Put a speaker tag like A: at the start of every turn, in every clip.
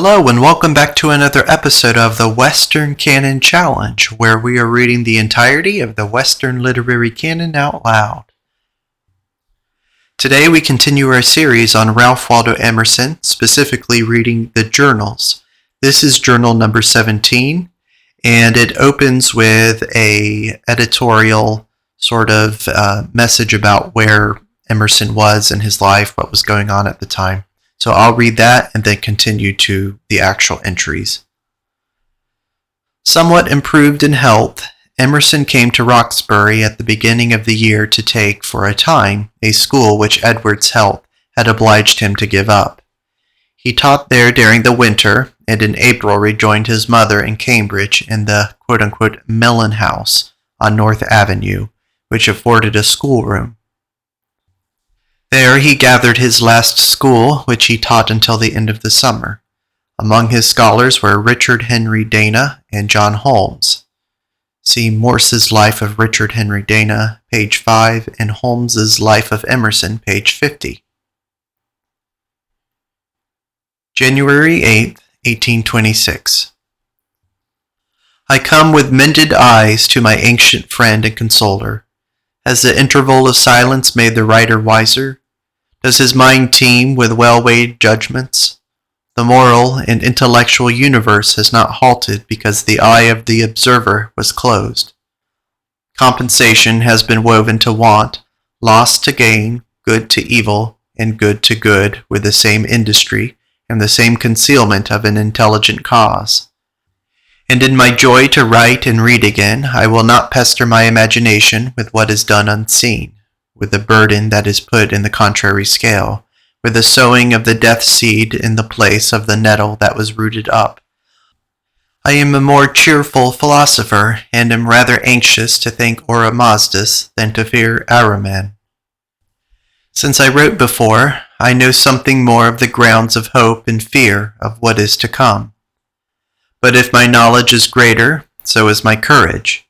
A: Hello and welcome back to another episode of the Western Canon Challenge, where we are reading the entirety of the Western Literary Canon out loud. Today we continue our series on Ralph Waldo Emerson, specifically reading the journals. This is journal number 17, and it opens with a editorial sort of message about where Emerson was in his life, what was going on at the time. So I'll read that and then continue to the actual entries. Somewhat improved in health, Emerson came to Roxbury at the beginning of the year to take, for a time, a school which Edward's health had obliged him to give up. He taught there during the winter, and in April rejoined his mother in Cambridge in the quote-unquote Mellon House on North Avenue, which afforded a schoolroom. There he gathered his last school, which he taught until the end of the summer. Among his scholars were Richard Henry Dana and John Holmes. See Morse's Life of Richard Henry Dana, page 5, and Holmes's Life of Emerson, page 50. January 8, 1826. I come with mended eyes to my ancient friend and consoler. Has the interval of silence made the writer wiser? Does his mind teem with well-weighed judgments? The moral and intellectual universe has not halted because the eye of the observer was closed. Compensation has been woven to want, loss to gain, good to evil, and good to good with the same industry and the same concealment of an intelligent cause. And in my joy to write and read again, I will not pester my imagination with what is done unseen, with the burden that is put in the contrary scale, with the sowing of the death seed in the place of the nettle that was rooted up. I am a more cheerful philosopher, and am rather anxious to think Oromazdas than to fear Ahriman. Since I wrote before, I know something more of the grounds of hope and fear of what is to come. But if my knowledge is greater, so is my courage.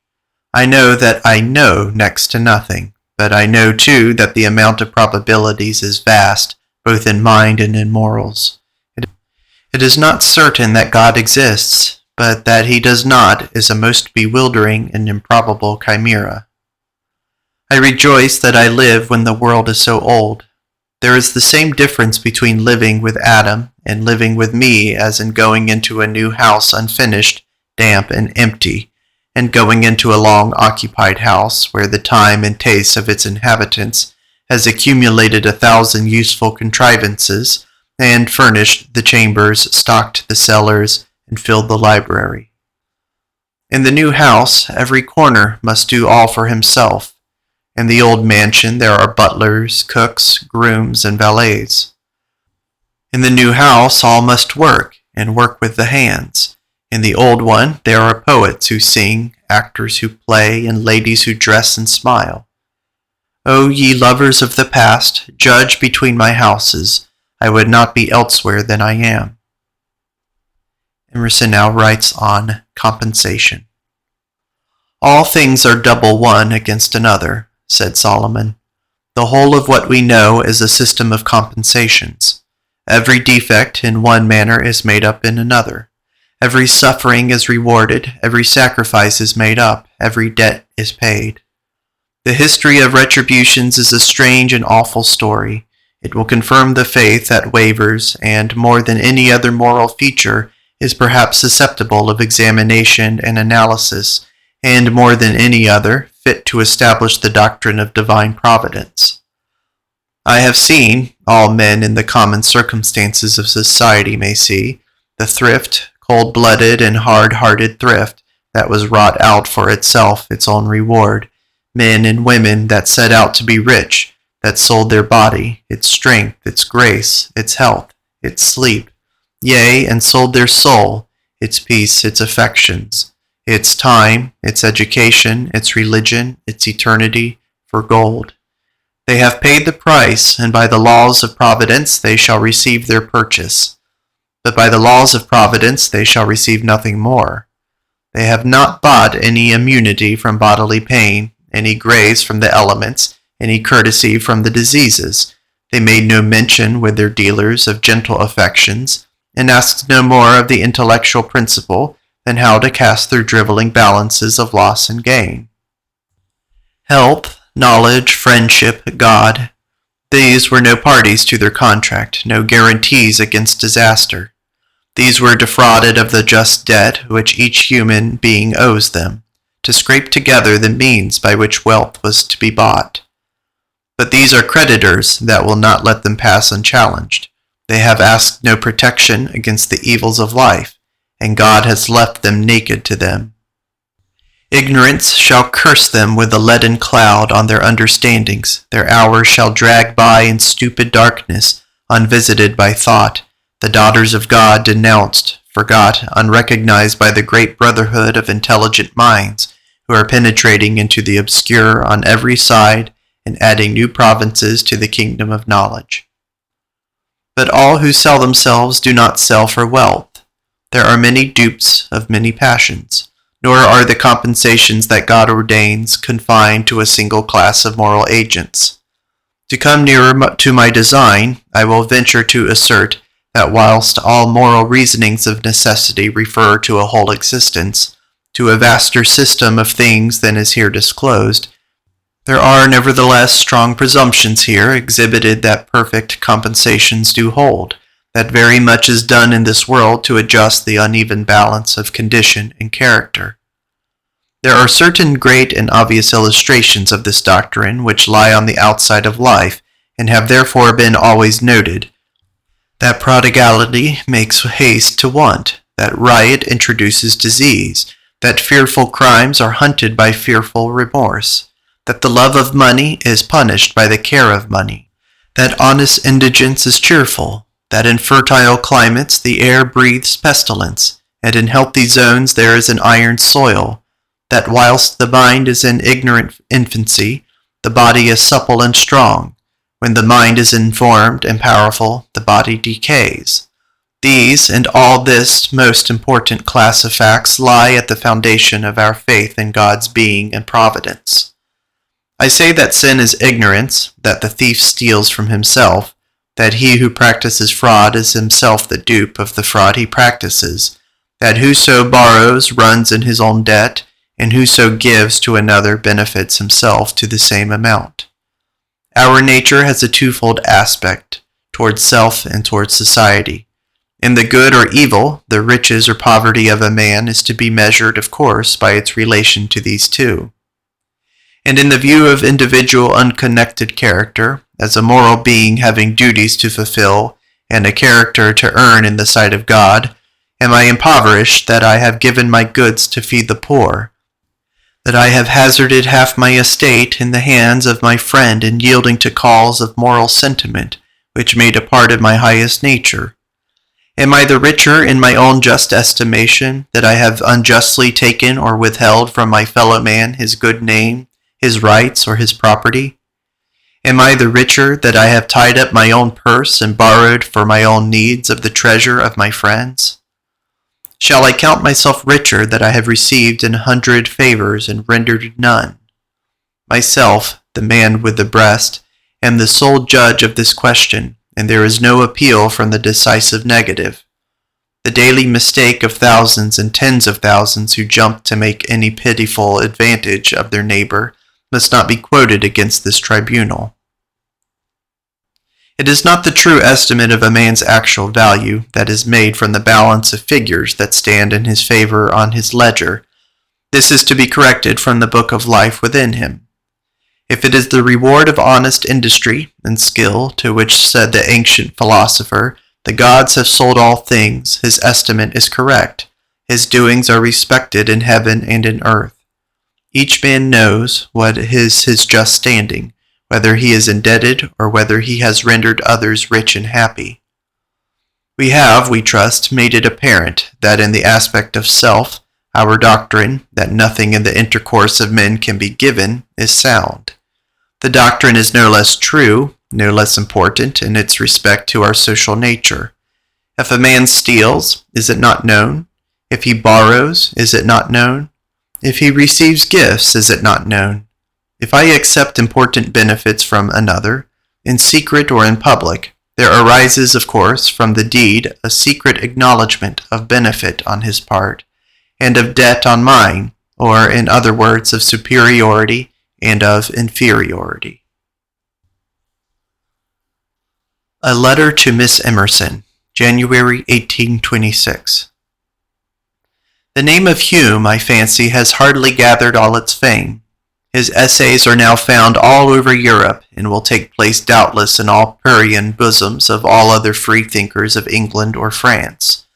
A: I know that I know next to nothing, but I know too that the amount of probabilities is vast, both in mind and in morals. It is not certain that God exists, but that he does not is a most bewildering and improbable chimera. I rejoice that I live when the world is so old. There is the same difference between living with Adam and living with me as in going into a new house unfinished, damp, and empty, and going into a long-occupied house where the time and taste of its inhabitants has accumulated 1,000 useful contrivances and furnished the chambers, stocked the cellars, and filled the library. In the new house, every corner must do all for himself. In the old mansion there are butlers, cooks, grooms, and valets. In the new house all must work, and work with the hands. In the old one there are poets who sing, actors who play, and ladies who dress and smile. O ye lovers of the past, judge between my houses. I would not be elsewhere than I am. Emerson now writes on compensation. All things are double one against another, said Solomon. The whole of what we know is a system of compensations. Every defect in one manner is made up in another. Every suffering is rewarded, every sacrifice is made up, every debt is paid. The history of retributions is a strange and awful story. It will confirm the faith that wavers, and more than any other moral feature, is perhaps susceptible of examination and analysis, and more than any other, fit to establish the doctrine of divine providence. I have seen, all men in the common circumstances of society may see, the thrift, cold-blooded and hard-hearted thrift, that was wrought out for itself its own reward, men and women that set out to be rich, that sold their body, its strength, its grace, its health, its sleep, yea, and sold their soul, its peace, its affections, its time, its education, its religion, its eternity, for gold. They have paid the price, and by the laws of providence they shall receive their purchase. But by the laws of providence they shall receive nothing more. They have not bought any immunity from bodily pain, any grace from the elements, any courtesy from the diseases. They made no mention with their dealers of gentle affections, and asks no more of the intellectual principle than how to cast their driveling balances of loss and gain. Health, knowledge, friendship, God, these were no parties to their contract, no guarantees against disaster. These were defrauded of the just debt which each human being owes them, to scrape together the means by which wealth was to be bought. But these are creditors that will not let them pass unchallenged. They have asked no protection against the evils of life, and God has left them naked to them. Ignorance shall curse them with a leaden cloud on their understandings. Their hours shall drag by in stupid darkness, unvisited by thought. The daughters of God denounced, forgot, unrecognized by the great brotherhood of intelligent minds, who are penetrating into the obscure on every side and adding new provinces to the kingdom of knowledge. But all who sell themselves do not sell for wealth. There are many dupes of many passions, nor are the compensations that God ordains confined to a single class of moral agents. To come nearer to my design, I will venture to assert that whilst all moral reasonings of necessity refer to a whole existence, to a vaster system of things than is here disclosed, there are nevertheless strong presumptions here exhibited that perfect compensations do hold, that very much is done in this world to adjust the uneven balance of condition and character. There are certain great and obvious illustrations of this doctrine which lie on the outside of life, and have therefore been always noted. That prodigality makes haste to want, that riot introduces disease, that fearful crimes are hunted by fearful remorse, that the love of money is punished by the care of money, that honest indigence is cheerful, that in fertile climates the air breathes pestilence, and in healthy zones there is an iron soil, that whilst the mind is in ignorant infancy, the body is supple and strong. When the mind is informed and powerful, the body decays. These and all this most important class of facts lie at the foundation of our faith in God's being and providence. I say that sin is ignorance, that the thief steals from himself, that he who practices fraud is himself the dupe of the fraud he practices, that whoso borrows runs in his own debt, and whoso gives to another benefits himself to the same amount. Our nature has a twofold aspect, towards self and towards society. In the good or evil, the riches or poverty of a man is to be measured, of course, by its relation to these two. And in the view of individual unconnected character, as a moral being having duties to fulfill and a character to earn in the sight of God, am I impoverished that I have given my goods to feed the poor, that I have hazarded half my estate in the hands of my friend in yielding to calls of moral sentiment, which made a part of my highest nature? Am I the richer in my own just estimation, that I have unjustly taken or withheld from my fellow man his good name, his rights, or his property? Am I the richer that I have tied up my own purse and borrowed for my own needs of the treasure of my friends? Shall I count myself richer that I have received 100 favors and rendered none? Myself, the man with the breast, am the sole judge of this question, and there is no appeal from the decisive negative. The daily mistake of thousands and tens of thousands who jump to make any pitiful advantage of their neighbor must not be quoted against this tribunal. It is not the true estimate of a man's actual value that is made from the balance of figures that stand in his favor on his ledger. This is to be corrected from the book of life within him. If it is the reward of honest industry and skill, to which said the ancient philosopher, the gods have sold all things, his estimate is correct. His doings are respected in heaven and in earth. Each man knows what is his just standing, whether he is indebted or whether he has rendered others rich and happy. We have, we trust, made it apparent that in the aspect of self, our doctrine, that nothing in the intercourse of men can be given, is sound. The doctrine is no less true, no less important in its respect to our social nature. If a man steals, is it not known? If he borrows, is it not known? If he receives gifts, is it not known? If I accept important benefits from another, in secret or in public, There arises, of course, from the deed a secret acknowledgment of benefit on his part, and of debt on mine, or in other words, of superiority and of inferiority. A letter to Miss Emerson, January 1826. The name of Hume, I fancy, has hardly gathered all its fame. His essays are now found all over Europe, and will take place doubtless in all prurient bosoms of all other freethinkers of England or France.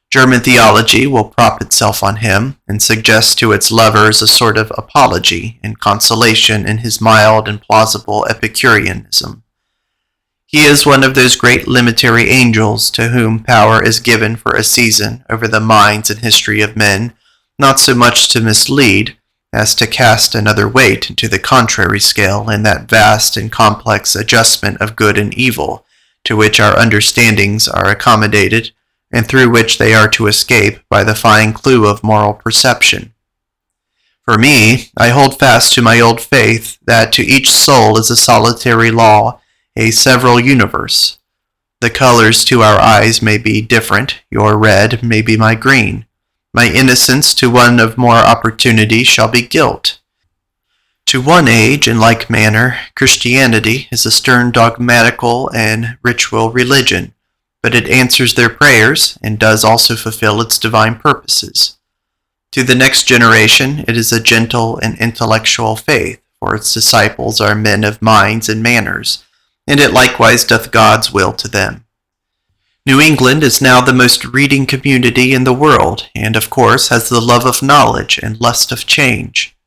A: German theology will prop itself on him, and suggest to its lovers a sort of apology and consolation in his mild and plausible Epicureanism. He is one of those great limitary angels to whom power is given for a season over the minds and history of men, not so much to mislead, as to cast another weight into the contrary scale in that vast and complex adjustment of good and evil, to which our understandings are accommodated, and through which they are to escape by the fine clue of moral perception. For me, I hold fast to my old faith that to each soul is a solitary law, a several universe. The colors to our eyes may be different, your red may be my green. My innocence to one of more opportunity shall be guilt. To one age, in like manner, Christianity is a stern dogmatical and ritual religion, but it answers their prayers, and does also fulfill its divine purposes. To the next generation, it is a gentle and intellectual faith, for its disciples are men of minds and manners, and it likewise doth God's will to them. New England is now the most reading community in the world, and of course has the love of knowledge and lust of change.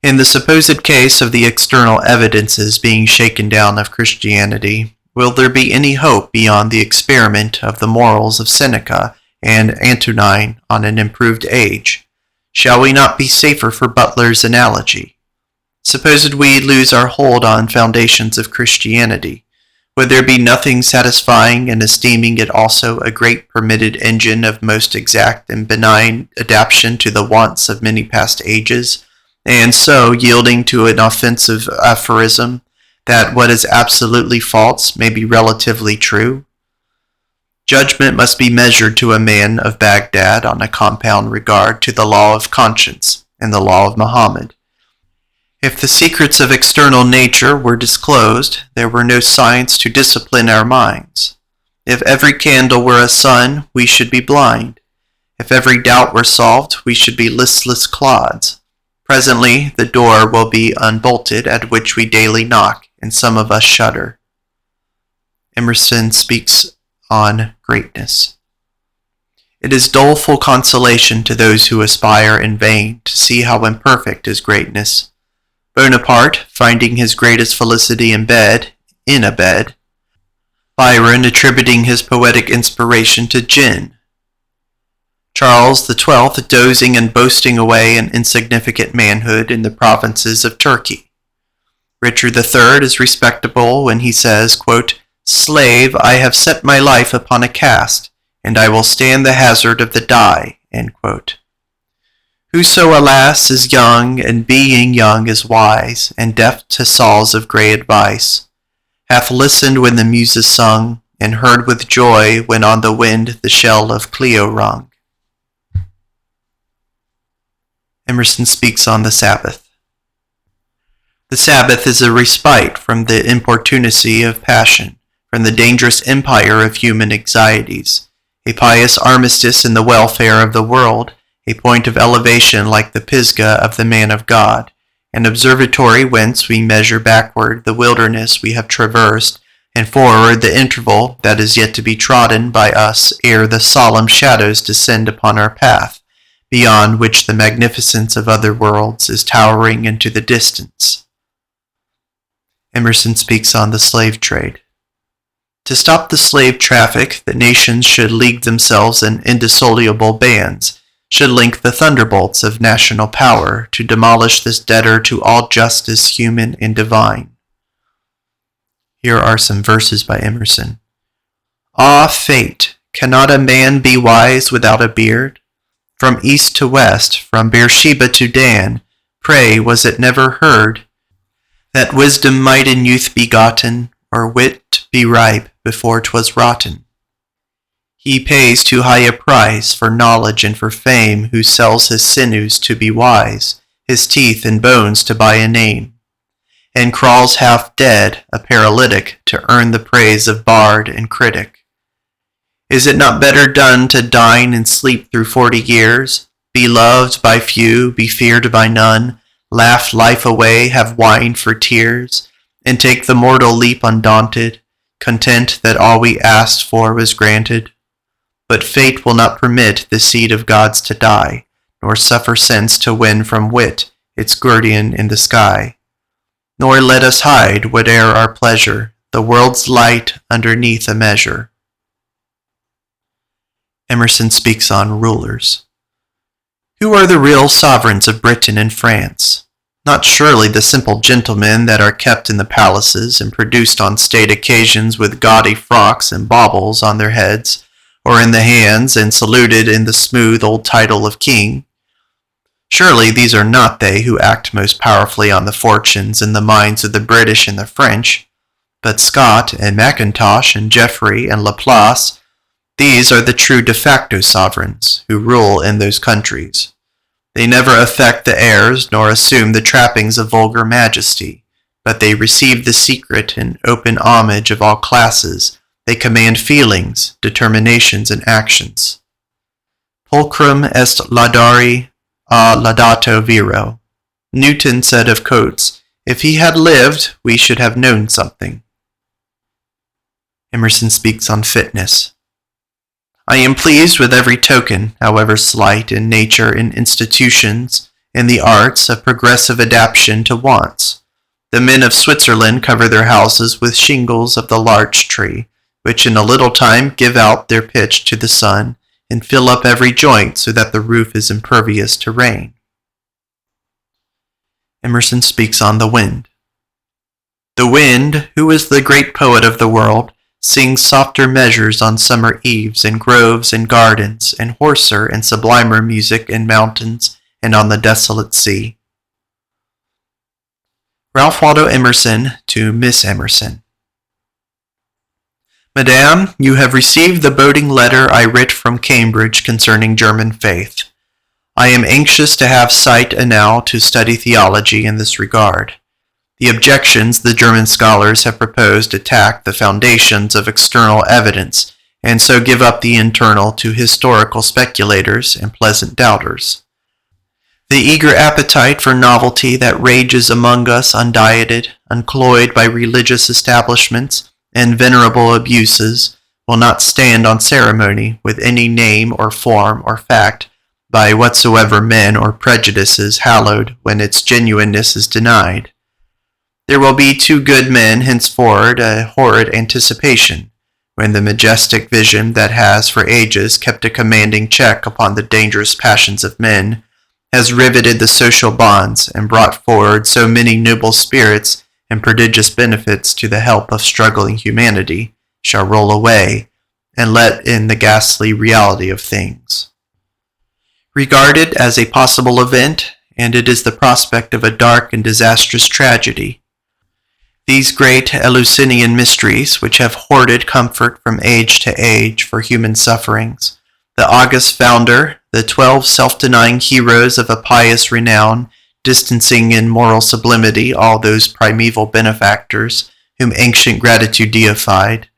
A: In the supposed case of the external evidences being shaken down of Christianity, will there be any hope beyond the experiment of the morals of Seneca and Antonine on an improved age? Shall we not be safer for Butler's analogy? Supposed we lose our hold on foundations of Christianity, would there be nothing satisfying in esteeming it also a great permitted engine of most exact and benign adaptation to the wants of many past ages, and so yielding to an offensive aphorism, that what is absolutely false may be relatively true? Judgment must be measured to a man of Baghdad on a compound regard to the law of conscience and the law of Muhammad. If the secrets of external nature were disclosed, there were no science to discipline our minds. If every candle were a sun, we should be blind. If every doubt were solved, we should be listless clods. Presently the door will be unbolted at which we daily knock, and some of us shudder. Emerson speaks on greatness. It is doleful consolation to those who aspire in vain to see how imperfect is greatness. Bonaparte, finding his greatest felicity in a bed. Byron attributing his poetic inspiration to gin. Charles XII dozing and boasting away an insignificant manhood in the provinces of Turkey. Richard III is respectable when he says, quote, "Slave, I have set my life upon a cast, and I will stand the hazard of the die." End quote. Whoso, alas, is young, and being young is wise, and deaf to saws of grey advice, hath listened when the muses sung, and heard with joy when on the wind the shell of Clio rung. Emerson speaks on the Sabbath. The Sabbath is a respite from the importunacy of passion, from the dangerous empire of human anxieties, a pious armistice in the welfare of the world, a point of elevation like the Pisgah of the man of God, an observatory whence we measure backward the wilderness we have traversed, and forward the interval that is yet to be trodden by us ere the solemn shadows descend upon our path, beyond which the magnificence of other worlds is towering into the distance. Emerson speaks on the slave trade. To stop the slave traffic, the nations should league themselves in indissoluble bands, should link the thunderbolts of national power to demolish this debtor to all justice human and divine. Here are some verses by Emerson. Ah, fate! Cannot a man be wise without a beard? From east to west, from Beersheba to Dan, pray, was it never heard that wisdom might in youth be gotten, or wit be ripe before 'twas rotten. He pays too high a price for knowledge and for fame who sells his sinews to be wise, his teeth and bones to buy a name, and crawls half dead, a paralytic, to earn the praise of bard and critic. Is it not better done to dine and sleep through 40 years, be loved by few, be feared by none, laugh life away, have wine for tears, and take the mortal leap undaunted, content that all we asked for was granted? But fate will not permit the seed of gods to die, nor suffer sense to win from wit its guardian in the sky. Nor let us hide, whate'er our pleasure, the world's light underneath a measure. Emerson speaks on rulers. Who are the real sovereigns of Britain and France? Not surely the simple gentlemen that are kept in the palaces and produced on state occasions with gaudy frocks and baubles on their heads, or in the hands, and saluted in the smooth old title of king. Surely these are not they who act most powerfully on the fortunes and the minds of the British and the French, but Scott and Mackintosh and Jeffrey and Laplace. These are the true de facto sovereigns who rule in those countries. They never affect the airs nor assume the trappings of vulgar majesty, but they receive the secret and open homage of all classes. They command feelings, determinations, and actions. Pulchrum est laudari a laudato viro. Newton said of Coates, if he had lived, we should have known something. Emerson speaks on fitness. I am pleased with every token, however slight, in nature, in institutions, in the arts, of progressive adaptation to wants. The men of Switzerland cover their houses with shingles of the larch tree, which in a little time give out their pitch to the sun, and fill up every joint so that the roof is impervious to rain. Emerson speaks on the wind. The wind, who is the great poet of the world, sings softer measures on summer eves in groves and gardens, and hoarser and sublimer music in mountains and on the desolate sea. Ralph Waldo Emerson to Miss Emerson. Madame, you have received the boding letter I writ from Cambridge concerning German faith. I am anxious to have sight enow to study theology in this regard. The objections the German scholars have proposed attack the foundations of external evidence, and so give up the internal to historical speculators and pleasant doubters. The eager appetite for novelty that rages among us undieted, uncloyed by religious establishments and venerable abuses, will not stand on ceremony with any name or form or fact by whatsoever men or prejudices hallowed when its genuineness is denied. There will be to good men henceforward a horrid anticipation, when the majestic vision that has for ages kept a commanding check upon the dangerous passions of men, has riveted the social bonds and brought forward so many noble spirits and prodigious benefits to the help of struggling humanity, shall roll away, and let in the ghastly reality of things. Regard it as a possible event, and it is the prospect of a dark and disastrous tragedy. These great Eleusinian mysteries, which have hoarded comfort from age to age for human sufferings, the august founder, the 12 self-denying heroes of a pious renown, distancing in moral sublimity all those primeval benefactors whom ancient gratitude deified,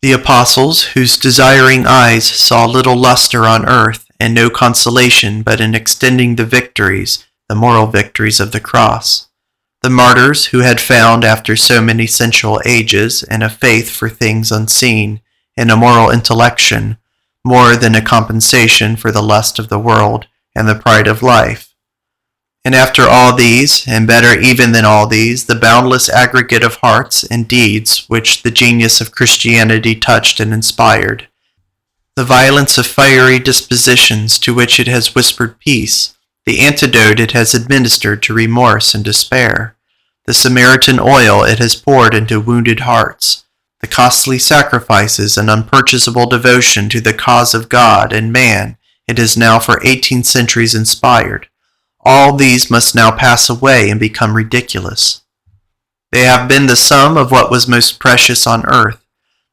A: the apostles whose desiring eyes saw little luster on earth and no consolation but in extending the victories, the moral victories of the cross, the martyrs who had found after so many sensual ages and a faith for things unseen and a moral intellection more than a compensation for the lust of the world and the pride of life. And after all these, and better even than all these, the boundless aggregate of hearts and deeds which the genius of Christianity touched and inspired, the violence of fiery dispositions to which it has whispered peace, the antidote it has administered to remorse and despair, the Samaritan oil it has poured into wounded hearts, the costly sacrifices and unpurchasable devotion to the cause of God and man it has now for 18 centuries inspired, all these must now pass away and become ridiculous. They have been the sum of what was most precious on earth.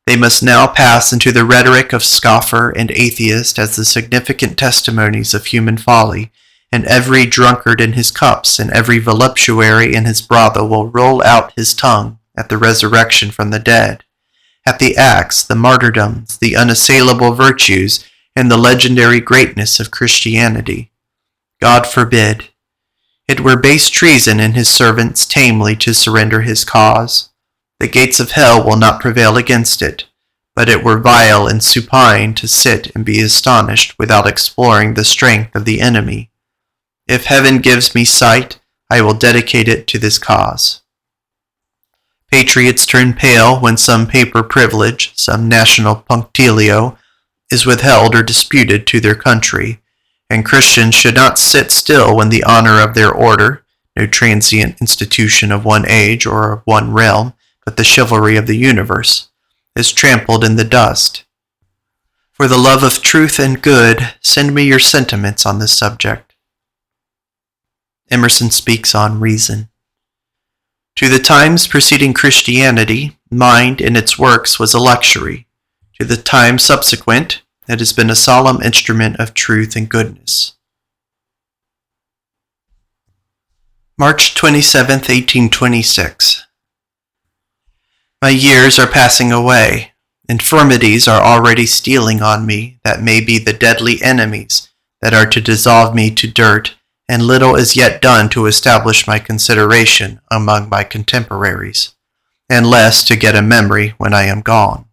A: They must now pass into the rhetoric of scoffer and atheist as the significant testimonies of human folly, and every drunkard in his cups and every voluptuary in his brothel will roll out his tongue at the resurrection from the dead, at the acts, the martyrdoms, the unassailable virtues, and the legendary greatness of Christianity. God forbid. It were base treason in his servants tamely to surrender his cause. The gates of hell will not prevail against it, but it were vile and supine to sit and be astonished without exploring the strength of the enemy. If heaven gives me sight, I will dedicate it to this cause. Patriots turn pale when some paper privilege, some national punctilio, is withheld or disputed to their country, and Christians should not sit still when the honor of their order, no transient institution of one age or of one realm, but the chivalry of the universe, is trampled in the dust. For the love of truth and good, send me your sentiments on this subject. Emerson speaks on reason. To the times preceding Christianity, mind in its works was a luxury. To the time subsequent, it has been a solemn instrument of truth and goodness. March 27, 1826. My years are passing away. Infirmities are already stealing on me that may be the deadly enemies that are to dissolve me to dirt, and little is yet done to establish my consideration among my contemporaries, and less to get a memory when I am gone.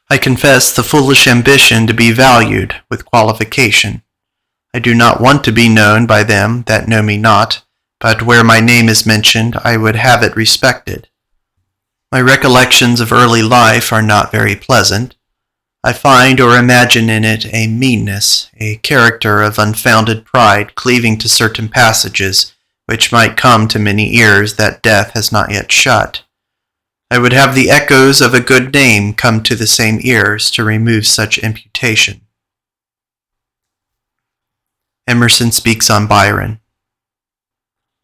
A: I confess the foolish ambition to be valued with qualification. I do not want to be known by them that know me not, but where my name is mentioned, I would have it respected. My recollections of early life are not very pleasant. I find or imagine in it a meanness, a character of unfounded pride cleaving to certain passages which might come to many ears that death has not yet shut. I would have the echoes of a good name come to the same ears to remove such imputation. Emerson speaks on Byron.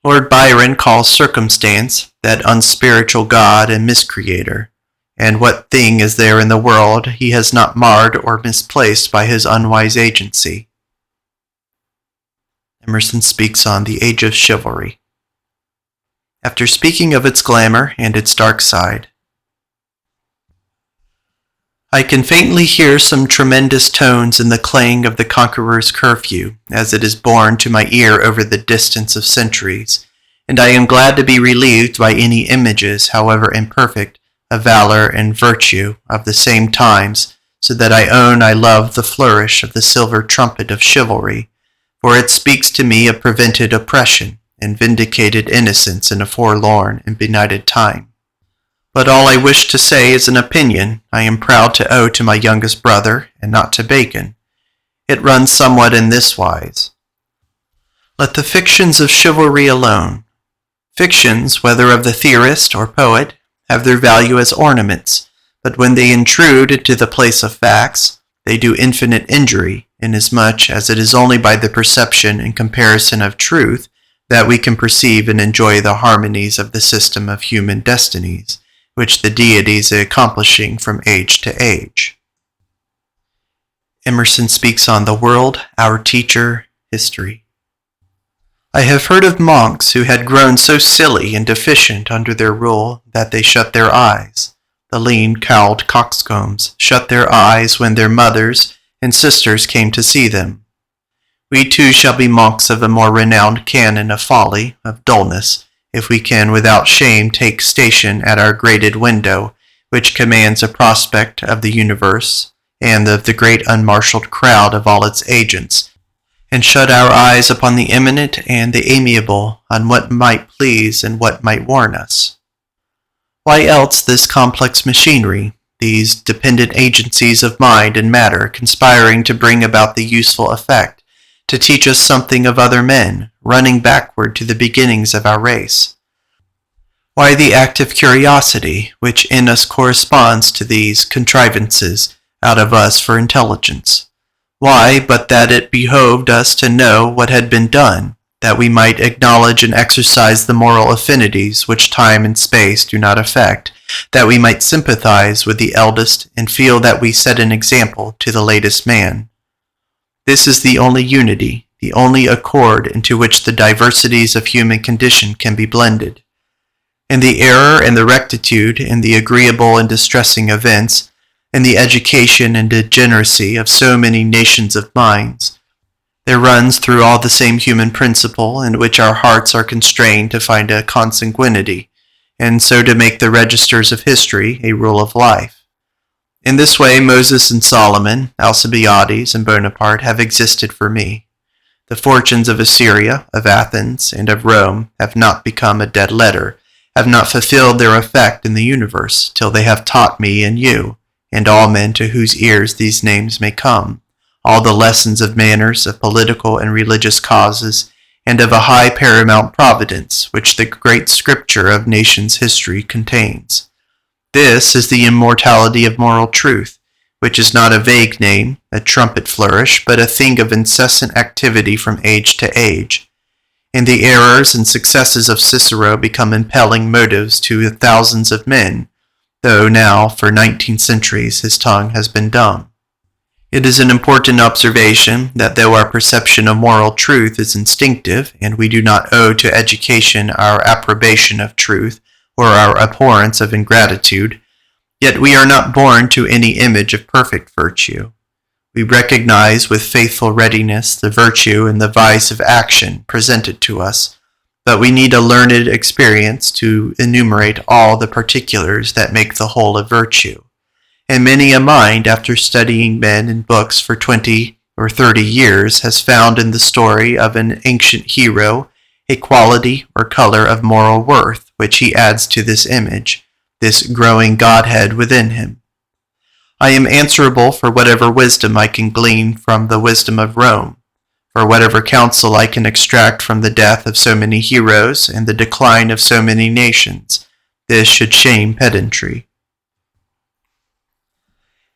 A: Lord Byron calls circumstance that unspiritual God and miscreator, and what thing is there in the world he has not marred or misplaced by his unwise agency? Emerson speaks on the age of chivalry. After speaking of its glamour and its dark side, I can faintly hear some tremendous tones in the clang of the conqueror's curfew as it is borne to my ear over the distance of centuries, and I am glad to be relieved by any images, however imperfect, of valor and virtue of the same times, so that I own I love the flourish of the silver trumpet of chivalry, for it speaks to me of prevented oppression and vindicated innocence in a forlorn and benighted time. But all I wish to say is an opinion I am proud to owe to my youngest brother, and not to Bacon. It runs somewhat in this wise. Let the fictions of chivalry alone. Fictions, whether of the theorist or poet, have their value as ornaments, but when they intrude into the place of facts, they do infinite injury, inasmuch as it is only by the perception and comparison of truth that we can perceive and enjoy the harmonies of the system of human destinies, which the deities are accomplishing from age to age. Emerson speaks on the world, our teacher, history. I have heard of monks who had grown so silly and deficient under their rule that they shut their eyes. The lean, cowled coxcombs shut their eyes when their mothers and sisters came to see them. We too shall be monks of a more renowned canon of folly, of dullness, if we can without shame take station at our grated window, which commands a prospect of the universe and of the great unmarshalled crowd of all its agents, and shut our eyes upon the eminent and the amiable, on what might please and what might warn us. Why else this complex machinery, these dependent agencies of mind and matter conspiring to bring about the useful effect, to teach us something of other men, running backward to the beginnings of our race? Why the active curiosity which in us corresponds to these contrivances out of us for intelligence? Why, but that it behoved us to know what had been done, that we might acknowledge and exercise the moral affinities which time and space do not affect, that we might sympathize with the eldest and feel that we set an example to the latest man. This is the only unity, the only accord into which the diversities of human condition can be blended. In the error and the rectitude, in the agreeable and distressing events, in the education and degeneracy of so many nations of minds, there runs through all the same human principle in which our hearts are constrained to find a consanguinity, and so to make the registers of history a rule of life. In this way Moses and Solomon, Alcibiades and Bonaparte have existed for me. The fortunes of Assyria, of Athens, and of Rome have not become a dead letter, have not fulfilled their effect in the universe, till they have taught me and you, and all men to whose ears these names may come, all the lessons of manners, of political and religious causes, and of a high paramount providence, which the great scripture of nations' history contains. This is the immortality of moral truth, which is not a vague name, a trumpet flourish, but a thing of incessant activity from age to age. And the errors and successes of Cicero become impelling motives to thousands of men, though now, for 19 centuries, his tongue has been dumb. It is an important observation that though our perception of moral truth is instinctive, and we do not owe to education our approbation of truth or our abhorrence of ingratitude, yet we are not born to any image of perfect virtue. We recognize with faithful readiness the virtue and the vice of action presented to us, but we need a learned experience to enumerate all the particulars that make the whole of virtue. And many a mind, after studying men and books for 20 or 30 years, has found in the story of an ancient hero a quality or color of moral worth which he adds to this image, this growing Godhead within him. I am answerable for whatever wisdom I can glean from the wisdom of Rome, for whatever counsel I can extract from the death of so many heroes and the decline of so many nations. This should shame pedantry.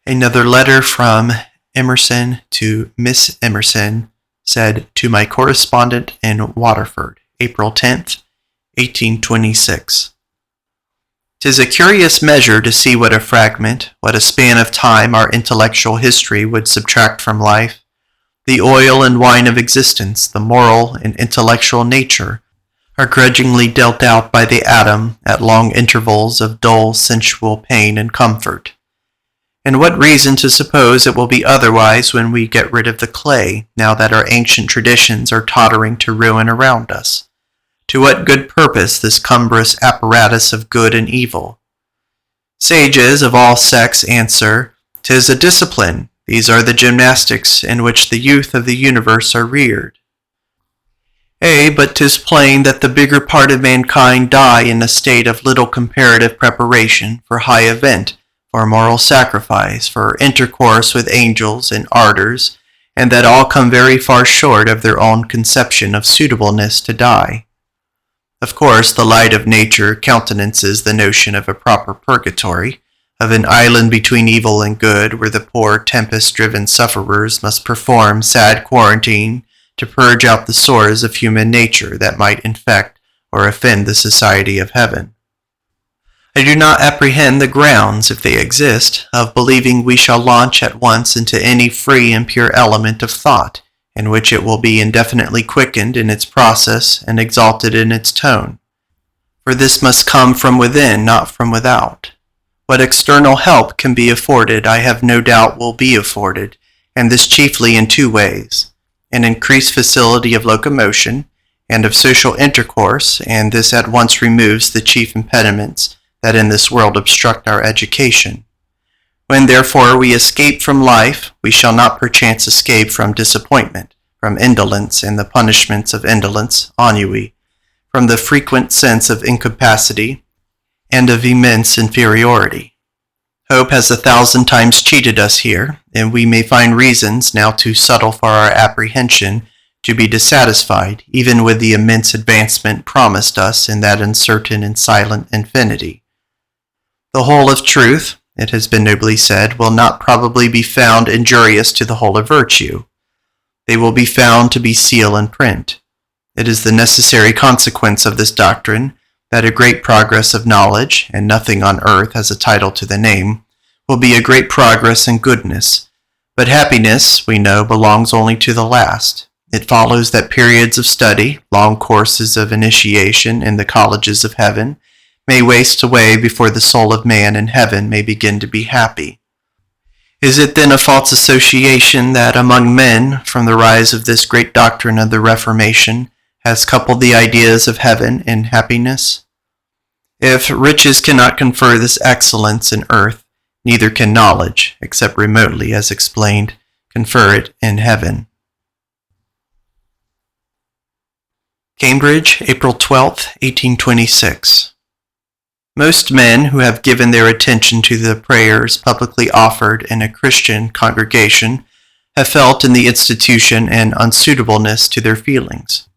A: Another letter from Emerson to Miss Emerson, said to my correspondent in Waterford, April 10th, 1826. 'Tis a curious measure to see what a fragment, what a span of time our intellectual history would subtract from life. The oil and wine of existence, the moral and intellectual nature, are grudgingly dealt out by the atom at long intervals of dull sensual pain and comfort. And what reason to suppose it will be otherwise when we get rid of the clay, now that our ancient traditions are tottering to ruin around us? To what good purpose this cumbrous apparatus of good and evil? Sages of all sects answer, 'tis a discipline. These are the gymnastics in which the youth of the universe are reared. But 'tis plain that the bigger part of mankind die in a state of little comparative preparation for high event, for moral sacrifice, for intercourse with angels and ardors, and that all come very far short of their own conception of suitableness to die. Of course, the light of nature countenances the notion of a proper purgatory, of an island between evil and good, where the poor tempest-driven sufferers must perform sad quarantine to purge out the sores of human nature that might infect or offend the society of heaven. I do not apprehend the grounds, if they exist, of believing we shall launch at once into any free and pure element of thought, in which it will be indefinitely quickened in its process and exalted in its tone. For this must come from within, not from without. What external help can be afforded, I have no doubt will be afforded, and this chiefly in two ways: an increased facility of locomotion and of social intercourse, and this at once removes the chief impediments that in this world obstruct our education. When therefore we escape from life, we shall not perchance escape from disappointment, from indolence and the punishments of indolence, ennui, from the frequent sense of incapacity and of immense inferiority. Hope has 1,000 times cheated us here, and we may find reasons now too subtle for our apprehension to be dissatisfied, even with the immense advancement promised us in that uncertain and silent infinity. The whole of truth, it has been nobly said, will not probably be found injurious to the whole of virtue. They will be found to be seal and print. It is the necessary consequence of this doctrine that a great progress of knowledge, and nothing on earth has a title to the name, will be a great progress in goodness. But happiness, we know, belongs only to the last. It follows that periods of study, long courses of initiation in the colleges of heaven, may waste away before the soul of man in heaven may begin to be happy. Is it then a false association that among men, from the rise of this great doctrine of the Reformation, has coupled the ideas of heaven and happiness? If riches cannot confer this excellence in earth, neither can knowledge, except remotely, as explained, confer it in heaven. Cambridge, April 12, 1826. Most men who have given their attention to the prayers publicly offered in a Christian congregation have felt in the institution an unsuitableness to their feelings.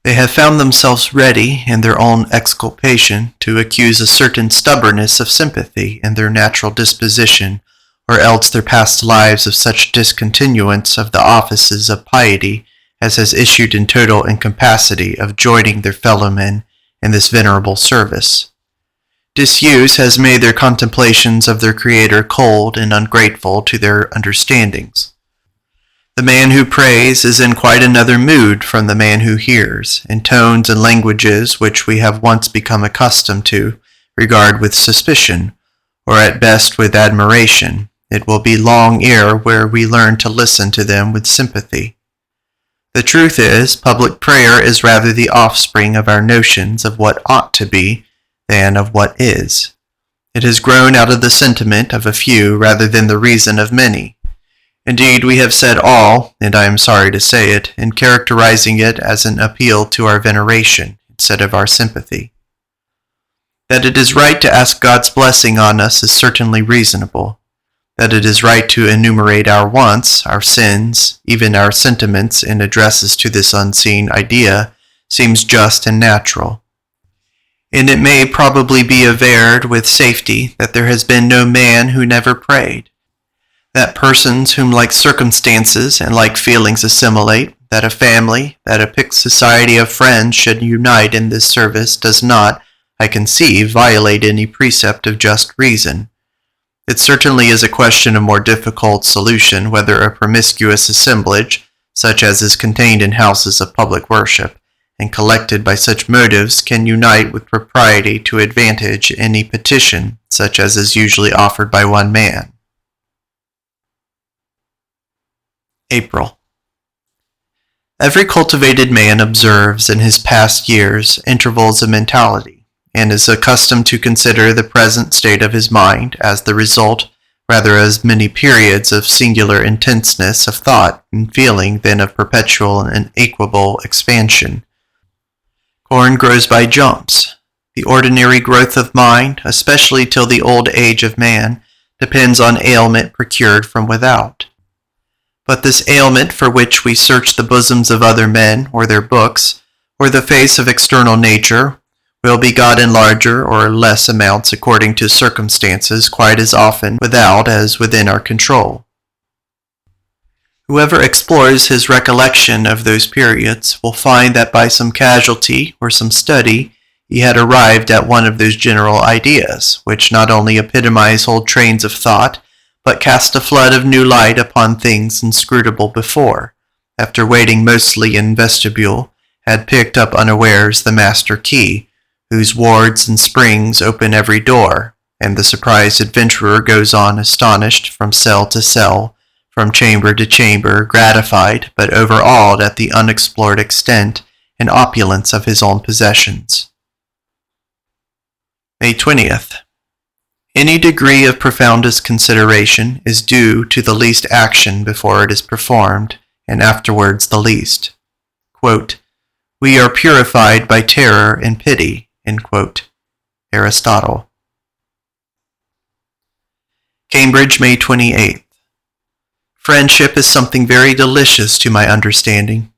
A: They have found themselves ready, in their own exculpation, to accuse a certain stubbornness of sympathy in their natural disposition, or else their past lives of such discontinuance of the offices of piety as has issued in total incapacity of joining their fellow men in this venerable service. Disuse has made their contemplations of their Creator cold and ungrateful to their understandings. The man who prays is in quite another mood from the man who hears, in tones and languages which we have once become accustomed to regard with suspicion, or at best with admiration. It will be long ere where we learn to listen to them with sympathy. The truth is, public prayer is rather the offspring of our notions of what ought to be than of what is. It has grown out of the sentiment of a few rather than the reason of many. Indeed, we have said all, and I am sorry to say it, in characterizing it as an appeal to our veneration instead of our sympathy. That it is right to ask God's blessing on us is certainly reasonable. That it is right to enumerate our wants, our sins, even our sentiments in addresses to this unseen idea seems just and natural. And it may probably be averred with safety that there has been no man who never prayed. That persons whom like circumstances and like feelings assimilate, that a family, that a picked society of friends should unite in this service does not, I conceive, violate any precept of just reason. It certainly is a question of more difficult solution whether a promiscuous assemblage, such as is contained in houses of public worship, and collected by such motives, can unite with propriety to advantage any petition, such as is usually offered by one man. April. Every cultivated man observes in his past years intervals of mentality, and is accustomed to consider the present state of his mind as the result rather as many periods of singular intenseness of thought and feeling than of perpetual and equable expansion. Corn grows by jumps. The ordinary growth of mind, especially till the old age of man, depends on ailment procured from without. But this ailment for which we search the bosoms of other men, or their books, or the face of external nature, will be got in larger or less amounts according to circumstances quite as often without as within our control. Whoever explores his recollection of those periods will find that by some casualty or some study he had arrived at one of those general ideas, which not only epitomize whole trains of thought, but cast a flood of new light upon things inscrutable before, after waiting mostly in vestibule, had picked up unawares the master key, whose wards and springs open every door, and the surprised adventurer goes on astonished from cell to cell, from chamber to chamber, gratified, but overawed at the unexplored extent and opulence of his own possessions. May 20th. Any degree of profoundest consideration is due to the least action before it is performed, and afterwards the least. Quote, "We are purified by terror and pity," end quote. Aristotle. Cambridge, May 28th. Friendship is something very delicious to my understanding.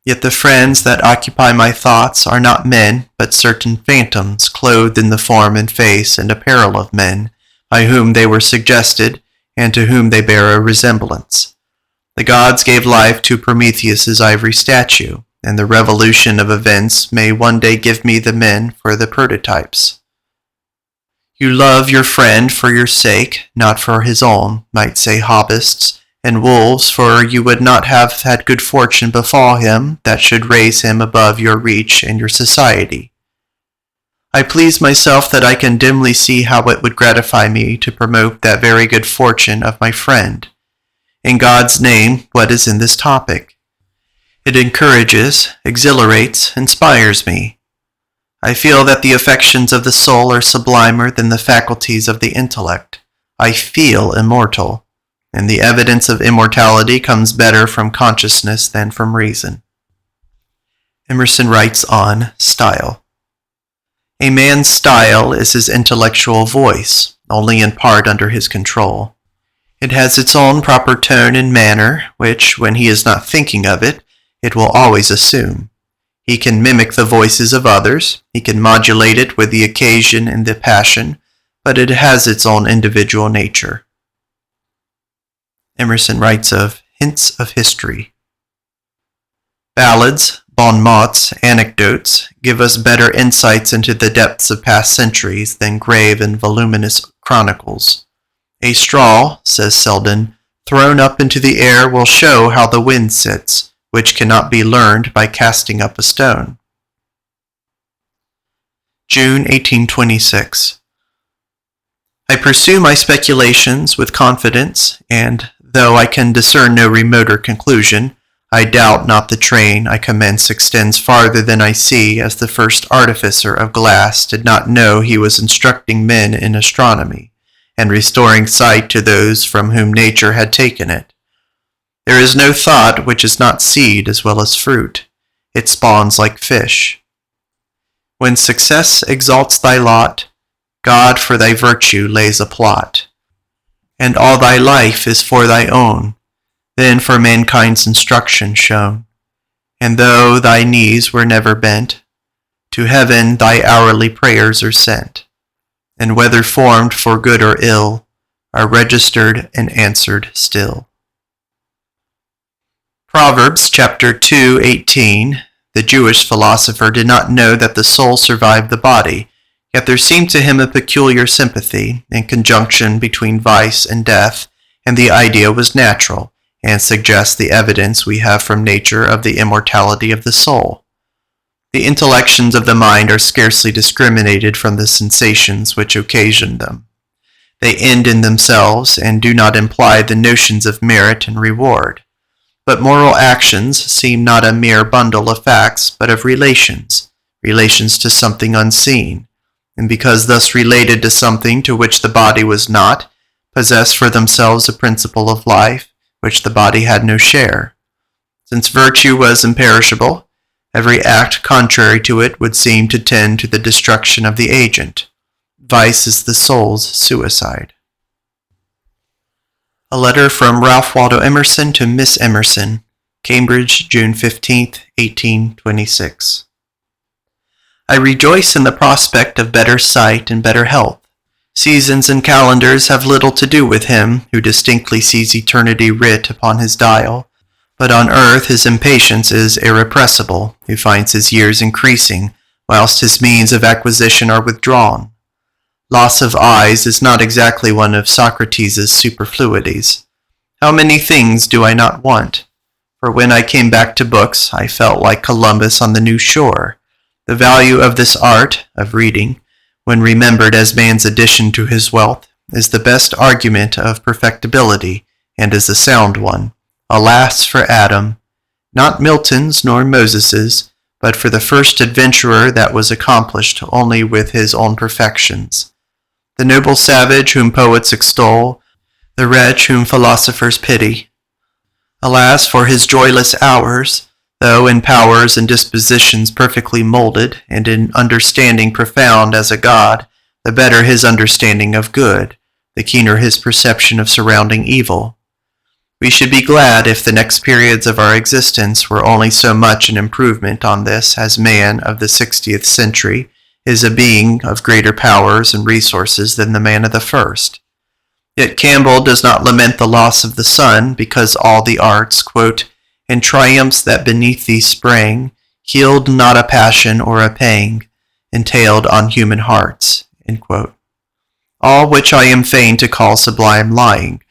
A: Yet the friends that occupy my thoughts are not men, but certain phantoms clothed in the form and face and apparel of men, by whom they were suggested, and to whom they bear a resemblance. The gods gave life to Prometheus's ivory statue, and the revolution of events may one day give me the men for the prototypes. You love your friend for your sake, not for his own, might say hobbists and wolves, for you would not have had good fortune befall him that should raise him above your reach and your society. I please myself that I can dimly see how it would gratify me to promote that very good fortune of my friend. In God's name, what is in this topic? It encourages, exhilarates, inspires me. I feel that the affections of the soul are sublimer than the faculties of the intellect. I feel immortal, and the evidence of immortality comes better from consciousness than from reason. Emerson writes on style. A man's style is his intellectual voice, only in part under his control. It has its own proper tone and manner, which, when he is not thinking of it, it will always assume. He can mimic the voices of others, he can modulate it with the occasion and the passion, but it has its own individual nature. Emerson writes of hints of history. Ballads, bon mots, anecdotes give us better insights into the depths of past centuries than grave and voluminous chronicles. A straw, says Selden, thrown up into the air will show how the wind sits, which cannot be learned by casting up a stone. June 1826. I pursue my speculations with confidence, and, though I can discern no remoter conclusion, I doubt not the train I commence extends farther than I see, as the first artificer of glass did not know he was instructing men in astronomy, and restoring sight to those from whom nature had taken it. There is no thought which is not seed as well as fruit. It spawns like fish. When success exalts thy lot, God for thy virtue lays a plot, and all thy life is for thy own, then for mankind's instruction shown. And though thy knees were never bent, to heaven thy hourly prayers are sent, and whether formed for good or ill, are registered and answered still. Proverbs chapter 2:18. The Jewish philosopher did not know that the soul survived the body, yet there seemed to him a peculiar sympathy in conjunction between vice and death, and the idea was natural, and suggests the evidence we have from nature of the immortality of the soul. The intellections of the mind are scarcely discriminated from the sensations which occasion them. They end in themselves, and do not imply the notions of merit and reward. But moral actions seem not a mere bundle of facts, but of relations to something unseen, and because thus related to something to which the body was not, possess for themselves a principle of life, which the body had no share. Since virtue was imperishable, every act contrary to it would seem to tend to the destruction of the agent. Vice is the soul's suicide. A letter from Ralph Waldo Emerson to Miss Emerson, Cambridge, June 15, 1826. I rejoice in the prospect of better sight and better health. Seasons and calendars have little to do with him who distinctly sees eternity writ upon his dial, but on earth his impatience is irrepressible, who finds his years increasing, whilst his means of acquisition are withdrawn. Loss of eyes is not exactly one of Socrates' superfluities. How many things do I not want? For when I came back to books, I felt like Columbus on the new shore. The value of this art, of reading, when remembered as man's addition to his wealth, is the best argument of perfectibility, and is a sound one. Alas for Adam! Not Milton's nor Moses's, but for the first adventurer that was accomplished only with his own perfections. The noble savage whom poets extol, the wretch whom philosophers pity. Alas for his joyless hours, though in powers and dispositions perfectly molded, and in understanding profound as a god, the better his understanding of good, the keener his perception of surrounding evil. We should be glad if the next periods of our existence were only so much an improvement on this as man of the 60th century is a being of greater powers and resources than the man of the first. Yet Campbell does not lament the loss of the sun because all the arts, quote, and triumphs that beneath thee sprang, healed not a passion or a pang, entailed on human hearts. All which I am fain to call sublime lying,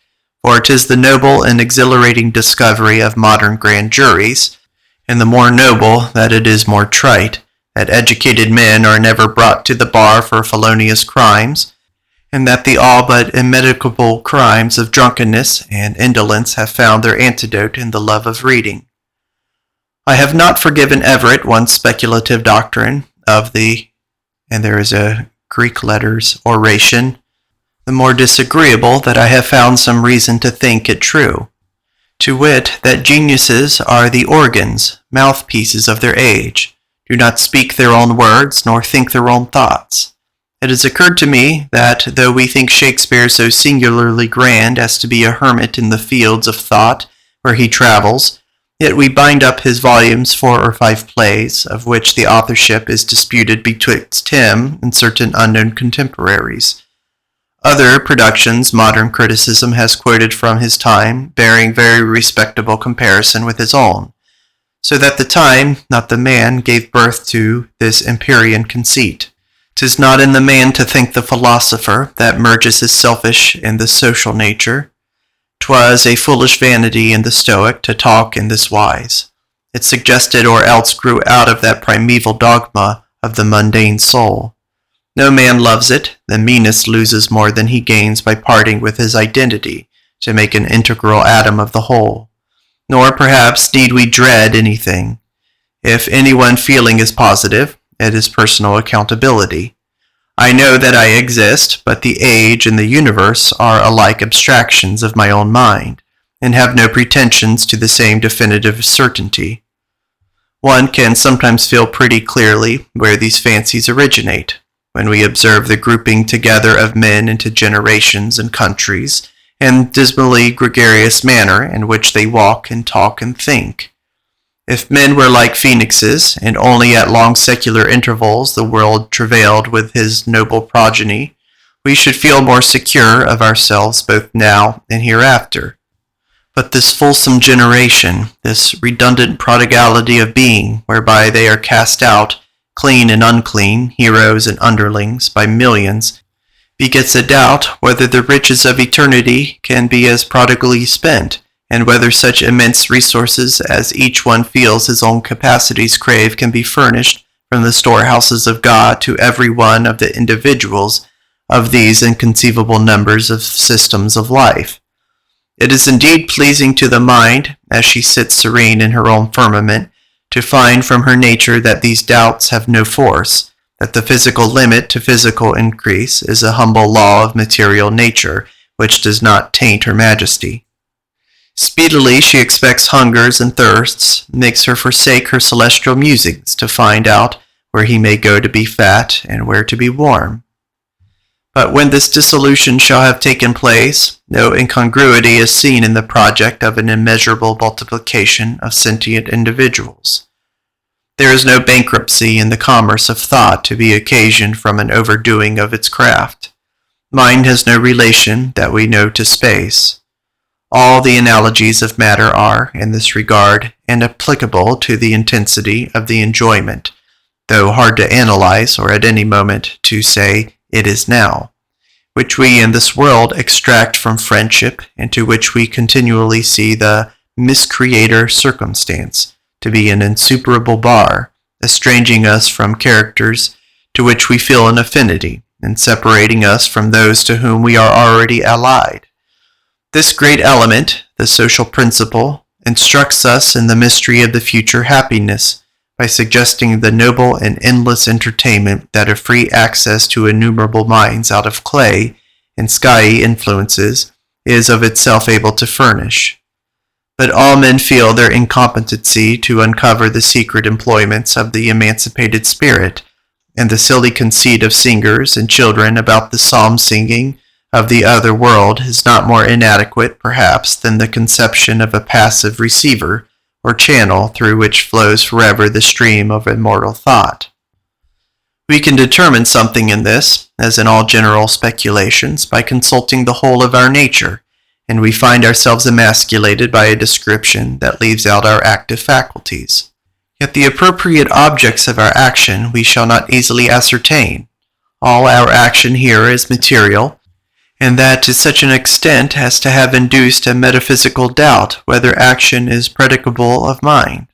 A: for 'tis the noble and exhilarating discovery of modern grand juries, and the more noble that it is more trite, that educated men are never brought to the bar for felonious crimes, and that the all but immedicable crimes of drunkenness and indolence have found their antidote in the love of reading. I have not forgiven Everett one speculative doctrine of the, and there is a Greek letters, oration, the more disagreeable that I have found some reason to think it true, to wit, that geniuses are the organs, mouthpieces of their age, do not speak their own words, nor think their own thoughts. It has occurred to me that, though we think Shakespeare so singularly grand as to be a hermit in the fields of thought where he travels, yet we bind up his volumes 4 or 5 plays, of which the authorship is disputed betwixt him and certain unknown contemporaries. Other productions modern criticism has quoted from his time, bearing very respectable comparison with his own, so that the time, not the man, gave birth to this Empyrean conceit. 'Tis not in the man to think the philosopher, that merges his selfish in the social nature. 'Twas a foolish vanity in the Stoic to talk in this wise. It suggested or else grew out of that primeval dogma of the mundane soul. No man loves it, the meanest loses more than he gains by parting with his identity to make an integral atom of the whole. Nor perhaps need we dread anything. If any one feeling is positive, it is personal accountability. I know that I exist, but the age and the universe are alike abstractions of my own mind, and have no pretensions to the same definitive certainty. One can sometimes feel pretty clearly where these fancies originate, when we observe the grouping together of men into generations and countries, and dismally gregarious manner in which they walk and talk and think. If men were like phoenixes, and only at long secular intervals the world travailed with his noble progeny, we should feel more secure of ourselves both now and hereafter. But this fulsome generation, this redundant prodigality of being, whereby they are cast out, clean and unclean, heroes and underlings, by millions, begets a doubt whether the riches of eternity can be as prodigally spent, and whether such immense resources as each one feels his own capacities crave can be furnished from the storehouses of God to every one of the individuals of these inconceivable numbers of systems of life. It is indeed pleasing to the mind, as she sits serene in her own firmament, to find from her nature that these doubts have no force, that the physical limit to physical increase is a humble law of material nature, which does not taint her majesty. Speedily she expects hungers and thirsts, makes her forsake her celestial musings to find out where he may go to be fat and where to be warm. But when this dissolution shall have taken place, no incongruity is seen in the project of an immeasurable multiplication of sentient individuals. There is no bankruptcy in the commerce of thought to be occasioned from an overdoing of its craft. Mind has no relation that we know to space. All the analogies of matter are, in this regard, inapplicable to the intensity of the enjoyment, though hard to analyze or at any moment to say, "It is now," which we in this world extract from friendship, and to which we continually see the miscreator circumstance to be an insuperable bar, estranging us from characters to which we feel an affinity, and separating us from those to whom we are already allied. This great element, the social principle, instructs us in the mystery of the future happiness, by suggesting the noble and endless entertainment that a free access to innumerable minds out of clay and skyey influences is of itself able to furnish. But all men feel their incompetency to uncover the secret employments of the emancipated spirit, and the silly conceit of singers and children about the psalm singing of the other world is not more inadequate, perhaps, than the conception of a passive receiver, or channel through which flows forever the stream of immortal thought. We can determine something in this, as in all general speculations, by consulting the whole of our nature, and we find ourselves emasculated by a description that leaves out our active faculties. Yet the appropriate objects of our action we shall not easily ascertain. All our action here is material, and that to such an extent as to have induced a metaphysical doubt whether action is predicable of mind.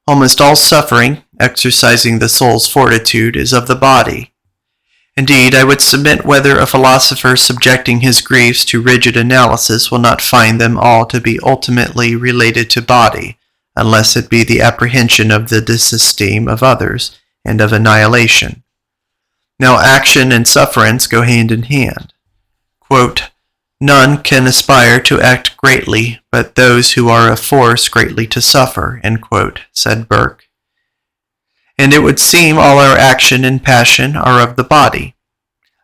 A: Almost all suffering, exercising the soul's fortitude, is of the body. Indeed, I would submit whether a philosopher subjecting his griefs to rigid analysis will not find them all to be ultimately related to body, unless it be the apprehension of the disesteem of others and of annihilation. Now action and sufferance go hand in hand. Quote, "None can aspire to act greatly, but those who are of force greatly to suffer," end quote, said Burke. And it would seem all our action and passion are of the body.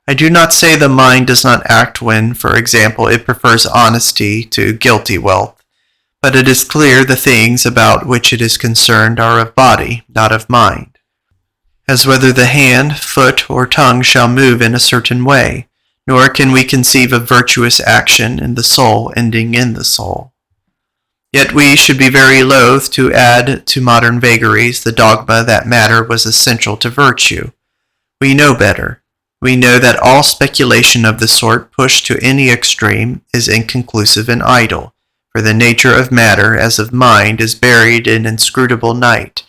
A: I do not say the mind does not act when, for example, it prefers honesty to guilty wealth, but it is clear the things about which it is concerned are of body, not of mind. As whether the hand, foot, or tongue shall move in a certain way, nor can we conceive of virtuous action in the soul ending in the soul. Yet we should be very loath to add to modern vagaries the dogma that matter was essential to virtue. We know better. We know that all speculation of the sort pushed to any extreme is inconclusive and idle, for the nature of matter as of mind is buried in inscrutable night,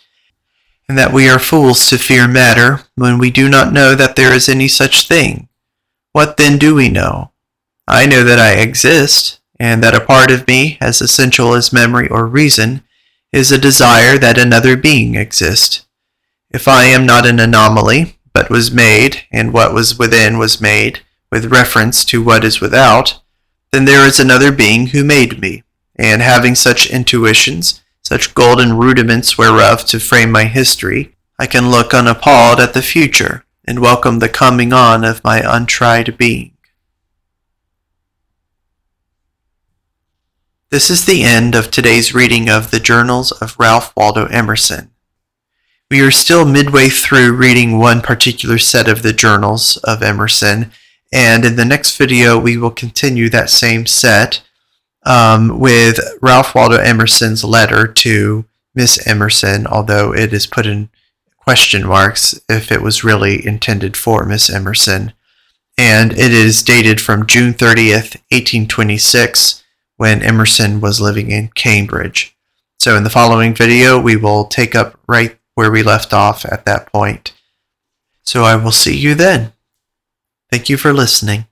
A: and that we are fools to fear matter when we do not know that there is any such thing. What then do we know? I know that I exist, and that a part of me, as essential as memory or reason, is a desire that another being exist. If I am not an anomaly, but was made, and what was within was made, with reference to what is without, then there is another being who made me, and having such intuitions, such golden rudiments whereof to frame my history, I can look unappalled at the future, and welcome the coming on of my untried being. This is the end of today's reading of the Journals of Ralph Waldo Emerson. We are still midway through reading one particular set of the Journals of Emerson, and in the next video we will continue that same set with Ralph Waldo Emerson's letter to Miss Emerson, although it is put in question marks if it was really intended for Miss Emerson. And it is dated from June 30th, 1826, when Emerson was living in Cambridge. So in the following video, we will take up right where we left off at that point. So I will see you then. Thank you for listening.